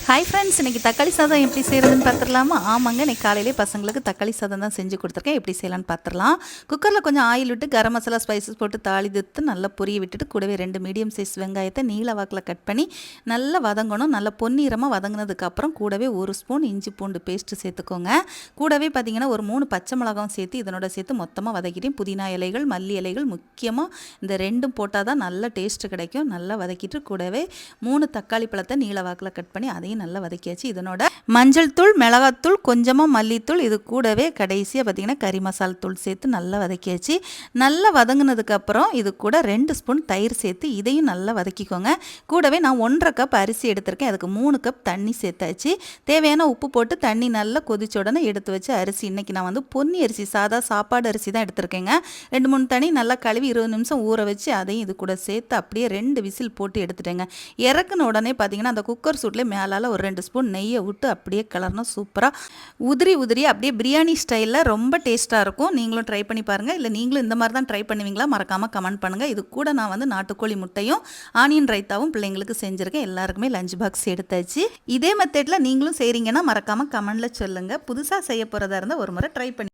Hi friends, இன்றைக்கி தக்காளி சாதம் எப்படி செய்கிறதுன்னு பார்த்துடலாமா? ஆமாங்க, இன்றைக்கி காலையிலே பசங்களுக்கு தக்காளி சாதம் தான் செஞ்சு கொடுத்துருக்கேன். எப்படி செய்யலான்னு பார்த்துடலாம். குக்கரில் கொஞ்சம் ஆயில் விட்டு கரம் மசாலா ஸ்பைசஸ் போட்டு தாளித்து நல்லா பொரிய விட்டுட்டு கூடவே 2 மீடியம் சைஸ் வெங்காயத்தை நீல வாக்கில் கட் பண்ணி நல்லா வதங்கணும். நல்லா பொன்னிறமாக வதங்கினதுக்கப்புறம் கூடவே 1 ஸ்பூன் இஞ்சி பூண்டு பேஸ்ட்டு சேர்த்துக்கோங்க. கூடவே பார்த்திங்கன்னா ஒரு 3 பச்சை மிளகாவும் சேர்த்து இதனோட சேர்த்து மொத்தமாக வதக்கிட்டேன். புதினா இலைகள், மல்லி இலைகள், முக்கியமாக இந்த 2 போட்டால் தான் நல்ல டேஸ்ட்டு கிடைக்கும். நல்லா வதக்கிட்டு கூடவே 3 தக்காளி பழத்தை நீல வாக்கில் கட் பண்ணி அதையும் நல்லா வதக்கியாச்சு. இதனோட மஞ்சள் தூள், மிளகாத்தூள், கொஞ்சமாக மல்லித்தூள், இது கூடவே கடைசியாக பார்த்திங்கன்னா கறி மசால் தூள் சேர்த்து நல்லா வதக்கியாச்சு. நல்லா வதங்கினதுக்கு அப்புறம் இது கூட 2 ஸ்பூன் தயிர் சேர்த்து இதையும் நல்லா வதக்கிக்கோங்க. கூடவே நான் 1.5 கப் அரிசி எடுத்திருக்கேன். அதுக்கு 3 கப் தண்ணி சேர்த்தாச்சு. தேவையான உப்பு போட்டு தண்ணி நல்லா கொதிச்ச உடனே எடுத்து வச்சு அரிசி, இன்றைக்கி நான் வந்து பொன்னி அரிசி, சாதா சாப்பாடு அரிசி தான் எடுத்திருக்கேங்க. 2-3 தண்ணி நல்லா கழுவி 20 நிமிஷம் ஊற வச்சு அதையும் இது கூட சேர்த்து அப்படியே 2 விசில் போட்டு எடுத்துட்டேங்க. இறக்குன உடனே பார்த்திங்கன்னா அந்த குக்கர் சூட்லேயே மேலால் ஒரு 2 ஸ்பூன் நெய்யை விட்டு அப்படியே கலரணும். சூப்பராக உதிரி அப்படியே பிரியாணி ஸ்டைலில் ரொம்ப டேஸ்ட்டாக இருக்கும். நீங்களும் ட்ரை பண்ணி பாருங்கள். இல்லை நீங்களும் இந்த மாதிரி தான் ட்ரை பண்ணுவீங்களா? மறக்காமல் கமெண்ட் பண்ணுங்கள். இது கூட நான் வந்து நாட்டுக்கோழி முட்டையும் ஆனியன் ரைத்தாவும் பிள்ளைங்களுக்கு செஞ்சுருக்கேன். எல்லாருக்குமே லஞ்ச் பாக்ஸ் எடுத்தாச்சு. இதே மெத்தடில் நீங்களும் செய்கிறீங்கன்னா மறக்காமல் கமெண்டில் சொல்லுங்கள். புதுசாக செய்ய போகிறதா இருந்தால் ஒரு முறை ட்ரை பண்ணி